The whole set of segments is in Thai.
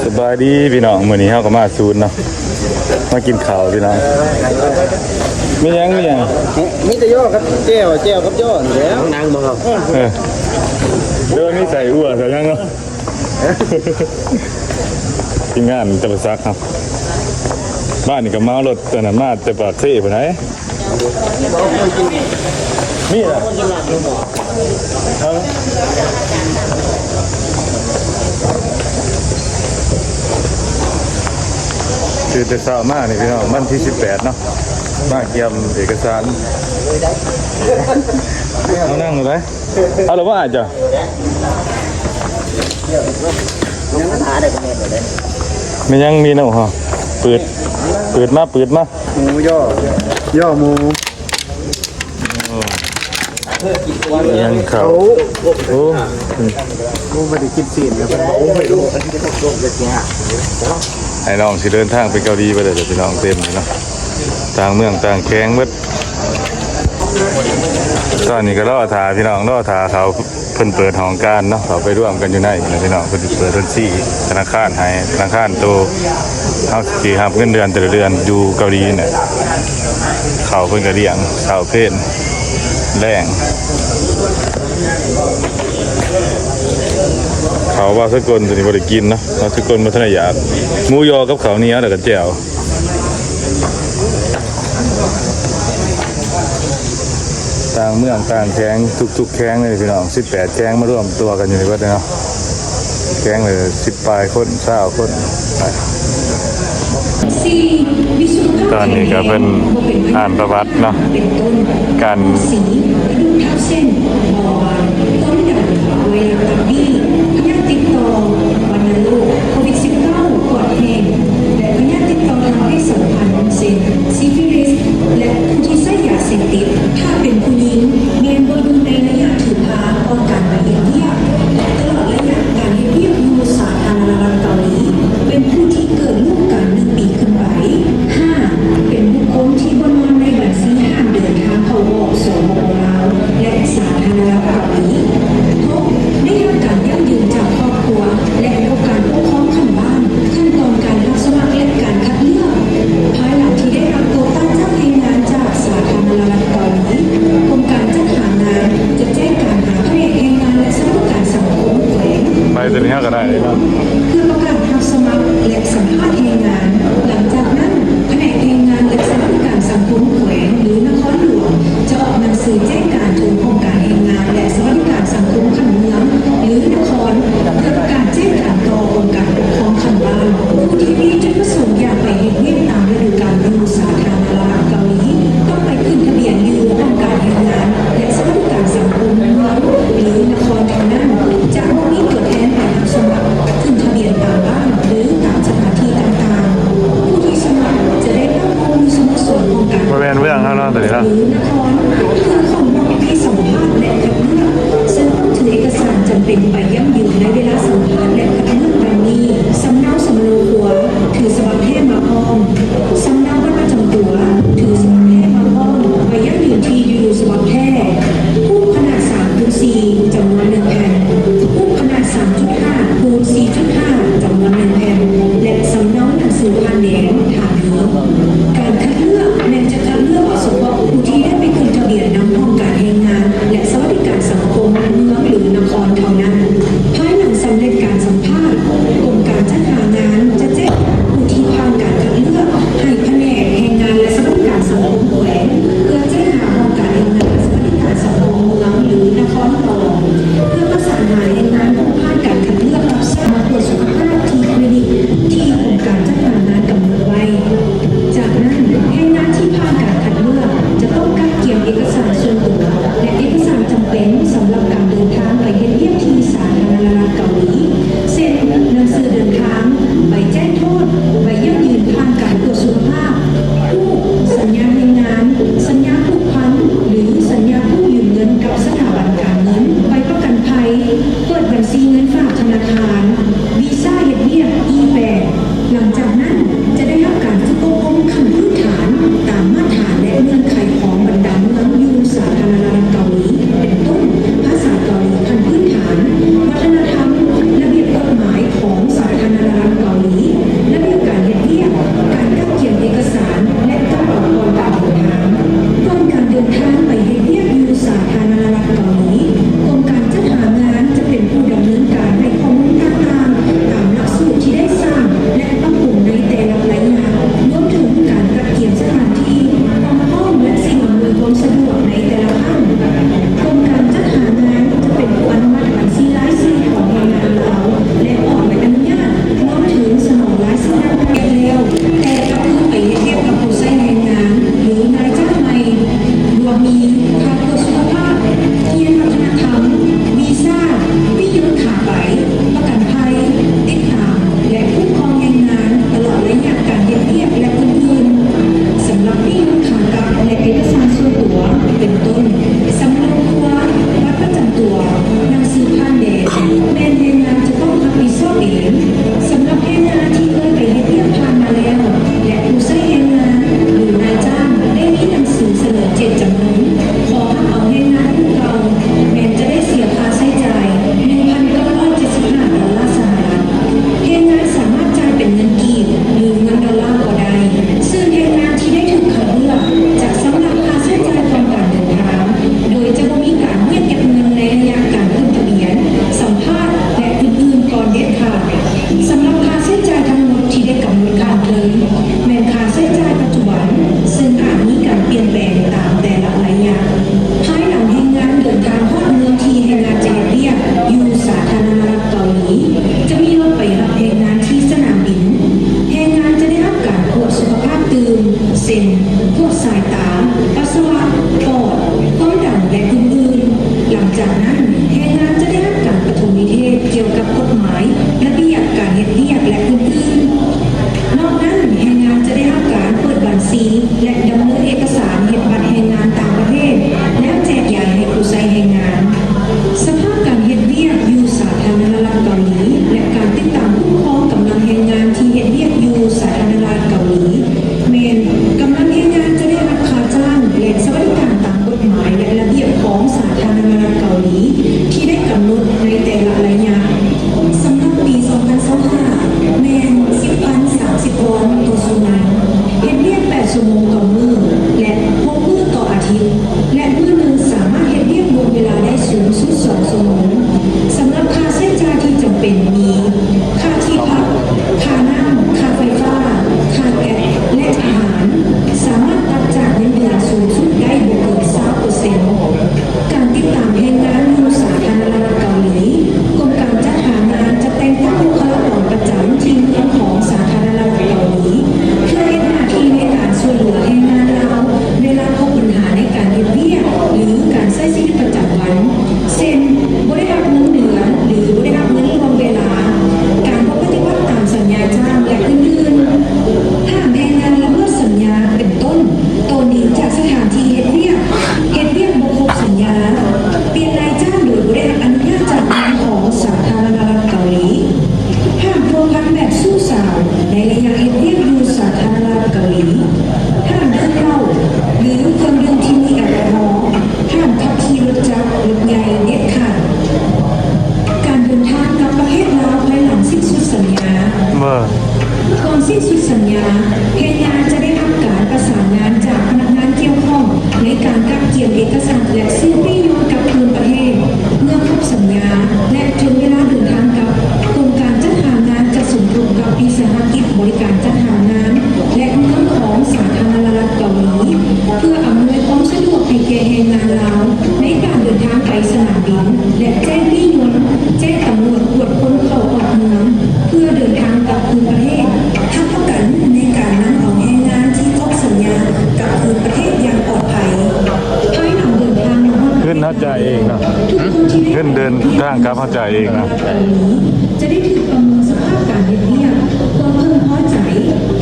สบายดีพี่น้องมื้อนี้เฮาก็มาซูนเนาะมากินข้าวพี่น้องมีหยังมีแต่ย่อครับแก้วกับย่อแล้วนางบ่ครับเดี๋ยวนี้ใส่อั่วใส่ยังเนาะทีมงานจะไปซักครับบ้านนี่ก็มารถตัวนั้นมาแต่ปากเซ่ไปไหนมีล่ะคือจะสาวมากนี่พี่น้องวันที่18เนาะมาเกี่ยมเอกสารเอานั่งดูเลยเอาหรือว่าอาจจะไม่ยังมีนะฮะเปิดมาหมูย่อหมูยังเขาโอ้กูไม่ได้กินซีนแล้วมันโอ้ไม่รู้อันนี้ต้องโดนเลยเนี่ยไอ้น้องสิเดินทางไปเกาหลีไปเลยเดี๋ยวพี่น้องเต็มเลยเนาะต่างเมืองต่างแข้งเบิดตอนนี้ก็รอถาพี่น้องรอถาเขาเพิ่นเปิดห้องการเนาะเขาไปร่วมกันอยู่ในนะพี่น้องเพิ่นเปิดบัญชีธนาคารให้ธนาคารโตเฮาสิรับเงินเดือนแต่ละเดือนอยู่เกาหลีเนี่ยเขาเพิ่นก็เลี้ยงสาวเพศแรงเขาว่าสกลตัวนี้บ่ได้กินเนาะว่าสกลบ่ทันได้อยากหมูยอกับข้าวเหนียวแล้วก็แจ่วต่างเมืองต่างแข้งทุกๆแข้งเลยพี่น้อง18แข้งมาร่วมตัวกันอยู่ในวัดเนาะแข้งเลย10ปลายคน20คนตอนนี้ก็เป็นอ่านประวัติเนาะการถ้าเป็นผู้หญิงเมียนบนในระยะถือพาป้องกันมาเยี่ยมตลอดระยะการเยี่ยมยูสาธารณรัฐเกาหลีเป็นผู้ที่เกิดลูกกัน1 ปีขึ้นไป 5. เป็นบุคคลที่บนนอนในบัญชีห้ามเดินทางเข้าออกสปป.ลาวและสาธารณรัฐเกาหลี 6. ได้รับการยั่งยืนจากครอบครัวและได้รับการปกครองขั้นบ้านขั้นตอนการรับสมัครและการคัดเลือกภายหลังที่ได้รับโควต้าจ้างให้งานจากสาธารณรัฐเกาหลีกรมการจัดหางานจะแจ้งการหาแผนกแรงงานและสวัสดิการสังคมแขวงไปตัวนี้ก็ได้เนาะเพื่อประกาศรับสมัครและสัมภาษณ์แรงงานหลังจากนั้นแผนกแรงงานและสวัสดิการสังคมแขวงหรือนครหลวงจะออกหนังสือแจ้งการถึงกรมการแรงงานและสวัสดิการสังคมขั้นเมืองหรือนครเพื่อประกาศแจ้งการต่อกรมการปกครองขั้นบ้านผู้ที่มีจุดประสงค์อยากไปเฮ็ดเวียกตามฤดูกาลอยู่สาธารณรัฐเกาหลีต้องไปขึ้นทะเบียนอยู่กรมการแรงงานและสวัสดิการสังคมเมืองหรือนครเท่านั้นจะไม่มีตัวแทนไปรับสมัครขึ้นทะเบียนตามบ้านหรือตามสถานที่ต่างๆผู้ที่สมัครจะได้รับข้อมูลสโมสรของการบริเวณเรื่องข้างนอกตัวนี้นะหรือนครเพื่อข้อมูลที่สัมภาษณ์และคัดเลือกซึ่งต้องถือเอกสารจำเป็นไปยั่งยืนในเวลาสัมภาษณ์และคัดเลือกดังนี้สำเนาสำโรงครัวถือสบับแพทย์มาพร้อมสำเนาบัตรประจำตัวถือสบับแพทย์มาพร้อมไปยั่งยืนที่อยู่สบับแพทย์ผู้ขนาด3.4จำนวน1 แผ่นผู้ขนาด3.5คูณ4.5จำนวน1 แผ่นและสำเนาหนังสือผ่านแดนฐานเนื้อการคัดเลือกแม้จะคัดเลือกเฉพาะผู้ที่ได้ไปขึ้นทะเบียนนำห้องการแรงงานและสวัสดิการสังคมเมืองหรือนครเท่านั้นภายหลังสำเร็จการสัมภาษณ์กรมการจัดหางานจะแจ้งผู้ที่ผ่านการคัดเลือกให้แผนกแรงงานและสวัสดิการสังคมแขวงเพื่อแจ้งหาห้องการแรงงานและสวัสดิการสังคมเมืองหรือนครหลวงเพื่อประสานหาแรงงานผู้ผ่านการคัดเลือกรับทราบมาตรวจสุขภาพที่คลินิกที่กรมการจัดหางานกำหนดไว้จากนั้นแรงงานที่ผ่านการคัดเลือกจะต้องการเกี่ยวเอกสารส่วนตัวและเอกสารจำเป็นสำหรับการเดินทางไปเฮ็ดเวียกที่สาธารณรัฐเกาหลีเช่นหนังสือเดินทางใบแจ้งโทษใบยั่งยืนผ่านการตรวจสุขภาพผู้สัญญาแรงงานสัญญาผูกพันหรือสัญญาผู้ยืมเงินกับสถาบันการเงินใบประกันภัยเปิดบัญชีเงินฝากธนาคารวีซ่าเฮ็ดเวียก E8 หลังจากนั้นจะได้รับการฝึกอบรมขั้นพื้นฐานตามมาตรฐานและเงื่อนไขของบรรดาเมืองยูสาธารณรัฐเกาหลีเป็นต้นภาษาเกาหลีขั้นพื้นฐานวัฒนธรรมระเบียบ าหลีและการติดตามคุ้มครองกำลังแรงงานที่เฮ็ดเวียกอยู่สาธารณรัฐเกาหลีเมนกำลังแรงงานจะได้รับค่าจ้างและสวัสดิการตามกฎหมายและระเบียบของสาธารณรัฐเกาหลีที่ได้กำหนดในแต่ละระยะสำหรับปี 2025 แมน 10,030 วอนต่อชั่วโมงเฮ็ดเวียก 8 ชั่วโมงต่อมื้อและ6 มื้อต่ออาทิตย์และมื้อหนึ่งสามารถเฮ็ดเวียกรวมเวลาได้สูงสุด 2 ชั่วโมงสำหรับค่าใช้จ่ายที่จำเป็นมีค่าที่พักค่าน้ำค่าไฟฟ้าค่าแก๊สและอาหารสามารถตัดจากเงินเดือนสูงสุดได้บ่เกิน 20% การติดตามแรงงานอยู่สาธารณรัฐเกาหลีกรมการจัดหางานจะแต่งตั้งบุคลากรประจำทีมเมืองของสาธารณรัฐเกาหลีเพื่อให้หน้าที่ในการช่วยเหลือแรงงานลาวเวลาพบปัญหาในการเฮ็ดเวียกหรือการใช้ชีวิตประจำวันเช่นบ่ได้รับเงินเดือนหรือบ่ได้รับเงินรวมเวลาการบ่ปฏิบัติตามสัญญาจ้างและอื่นๆถ้าแรงงานละเมิดสัญญาเป็นต้นโตหนีจากสถานที่เฮ็ดเวียกบ่ครบสัญญาเปลี่ยนนายจ้างโดยบ่ได้รับอนุญาตจากทางของสาธารณรัฐเกาหลีห้ามพัวพันแบบสู้สาวในระยะเฮ็ดเวียกอยู่สาธารณรัฐเกาหลีห้ามดื่มเหล้าหรือเครื่องดื่มที่มีแอลกอฮอล์ห้ามขับขี่รถจักรรถใหญ่เด็ดขาดการเดินทางกลับประเทศลาวภายหลังสิ้นสุดสัญญา เมื่อ ก่อนสิ้นสุดสัญญาแรงงานจะได้รับการประสานงานจากพนักงานเกี่ยวข้องในการกักเกี่ยวเอกสารและซื้อที่อยู่กลับคืนประเทศเมื่อครบสัญญาและถึงเวลาเดินทางกลับกรมการจัดหางานจะสมทบกับวิสาหกิจบริการจัดหางานและเมืองของสาธารณรัฐเกาหลีเพื่ออำนวยความสะดวกให้แก่แรงงานลาวในการเดินทางไปสนามบินและแจ้งที่อยู่แจ้งตำรวจตรวจคนเข้าออกเมืองเพื่อเดินทางกลับคืนประเทศทับประกันในการนำเอาแรงงานที่ครบสัญญากลับคืนประเทศอย่างปลอดภัยภายหลังเดินทางมาฮอด ขึ้นเข้าใจเองนะ ทุกคนที่ได้ ขึ้นเดินทางกลับเข้าใจเองนะ จะได้ถูกประเมินสภาพการเรียนเรียกความพึงพอใจ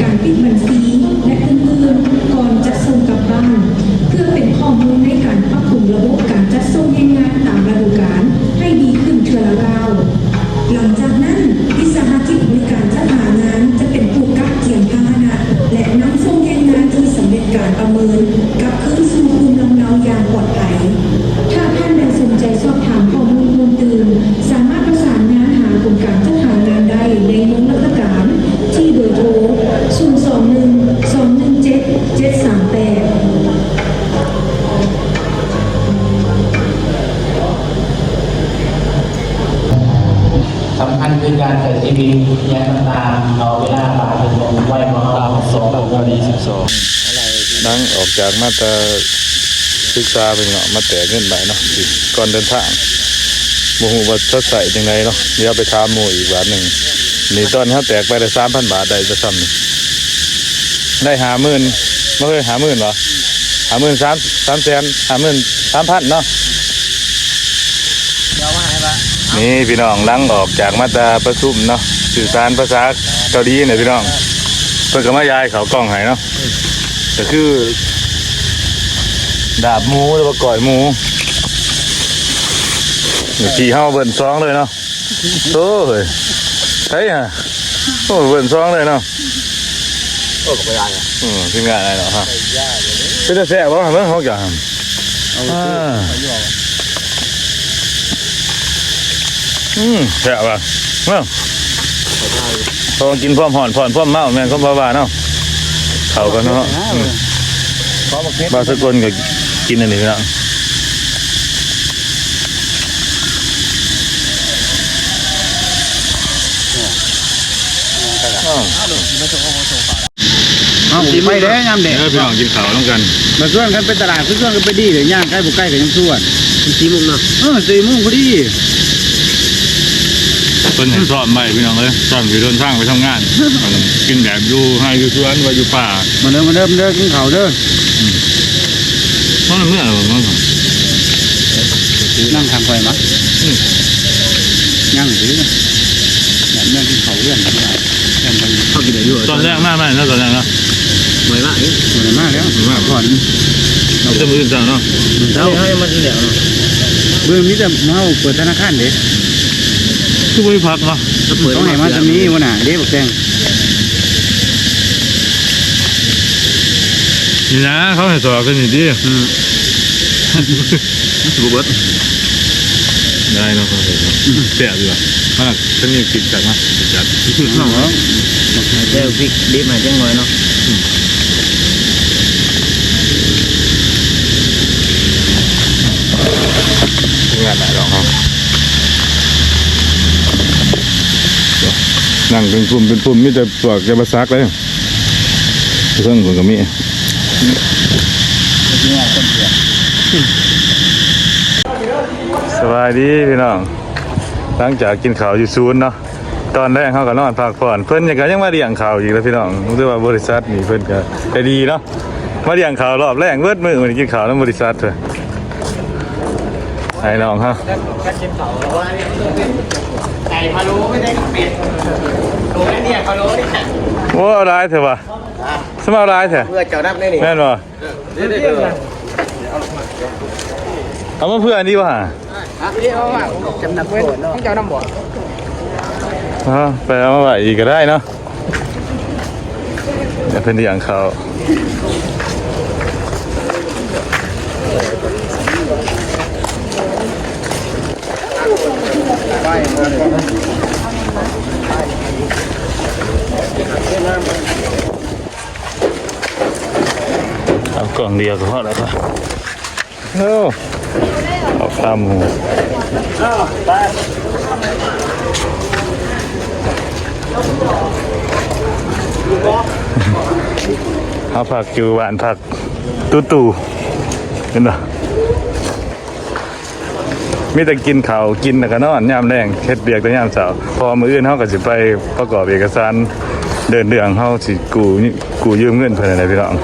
การปิดบัญชีและอื่นๆก่อนจะส่งกลับบ้าน เพื่อเป็นข้อมูลในการปรับปรุงระบบการจัดส่งแรงงานตามฤดูกาลให้ดีขึ้นเทื่อละราว หลังจากนั้นวิสาหกิจบริการจัดหางานจะเป็นผู้กักเกี่ยมพาหนะและนำส่งแรงงานที่สำเร็จการประเมินกลับคืนสู่ภูมิลำเนาอย่างปลอดภัย ถ้าท่านใดสนใจสอบถามข้อมูลเพิ่มเติมสามารถประสานงานหากรมการจัดหางานได้ในเมืองราชการที่เบอร์โทร 021-217-738สำคัญคือการใส่ชีวิตแยกน้ำตาลเอาเวลาบ่ายเป็นลงไว้มาเอา12นั่งออกจากมาตราศึกษาเป็นเนาะมาแต่เงินไปเนาะก่อนเดินทางบ่ฮู้ว่าจะใส่จังไดเนาะเดี๋ยวไปถามหมู่อีกบาทหนึงนี่ตอนเฮาแตกไปได้ 3,000 บาทได้จะซ้ำนี่ได้ 50,000บ่เคย 50,000เหรอ 53,000 เนาะนี่พี่น้องหลังออกจากมาตราประชุมเนาะสื่อสารภาษาเกาหลีเนี่ยพี่น้องเพิ่นก็มายายเขากล้องให้เนาะก็คือดาบหมูหรือว่าก่อยหมูนี่ขี่เฮาเบิ่นซองเลยเนาะโอ้ยใช่ฮะโอ้เบิ่นซองเลยเนาะโอ้ก็ไปได้อ่ะทีมงานอะไรเนาะฮะเป็นจะแซ่บบ่เบิ่งเฮาจ้ะแซ่บว่ะเนาะพอกินพร้อมห่อนพร้อมเมาแม่นก็บ้าๆเนาะเข้ากันเนาะบาสกุลก็กินอันนี้พี่น้องสีไม่ได้ยามเด็ก พี่น้องกินข้าวต้องกัน มาส่วนกันไปตลาดส่วนกันไปดีเดี๋ยวย่างใกล้บุกใกล้กันยังส่วน4 โมงนะ4 โมงพอดีเพิ่นเห็นสอบใหม่พี่น้องเลยสอบอยู่เดินทางไปทำงานกินแบบอยู่ให้อยู่สวนไว้อยู่ป่ามาเด้อกินข้าวเด้อเพราะเมื่อมัน นั่งทางไฟมั้ยนั่งสินั่งกินข้าวเรื่องอะไรเข้ากินได้อยู่ตอนแรกมากๆนะตอนแรกนะเหนื่อยมากแล้วก่อนจะมือจังเนาะให้มาทีเดียวเนาะเบื้องนี้จะมาเปิดธนาคารเด็ก คือไม่พักเนาะ ต้องให้มาจะมีวะน่ะเด้บอกแตง นี่นะเขาให้สอบกันอยู่ดิ บุบเบิ้ล ได้เนาะเขาให้เสียดีกว่ามากฉันมีกิจจัดนะกิจจัด น้องเหรอเจ้าพริกดิบมาจังหน่อยเนาะ งานไหนหรอกครับนั่งเป็นกลุ่มมีแต่ปลอกจะมาซักเลยเครื่องผมก็มีสบายดีพี่น้องหลังจากกินข้าวอยู่ศูนย์เนาะตอนแรกเขาก็นอนพักผ่อนเพิ่นยังมาเลี้ยงข้าวอีกแล้วพี่น้องรู้สึกว่าบริษัทนี่เพิ่นก็ได้ดีเนาะมาเลี้ยงข้าวรอบแรกเบิดมื้อมันกินข้าวแล้วบริษัทเถอะให้น้องฮะ ไก่พะโล้ไม่ได้เป็ดโล้เนี่ยพะโล้นี่ โอ้ร้ายเถอะวะสมาร้ายเถอะ เพื่อเจ้านับได้นี่ แม่นบ่เอามาเพื่ออันนี้วะ เรียกว่าจำนับเว้นต้องเจ้าน้ำบ่ ไปเอามาไว้อีกก็ได้เนาะเดี๋ยวเพิ่นเลี้ยงเขาเอากล่องเดียวก็พอแล้วป่ะโอ้เอาข้ามหูเอาผักจูหวานผักตู่เห็นปะมีแต่กินข้าวกินแต่ก็นอนยามแรงเฮ็ดเบียกแต่ยามเช้าพอมื้ออื่นเฮาก็สิไปประกอบเอกสารเดินเรื่องเฮาสิกู้ยืมเงินเพิ่นอะไรพี่น้อง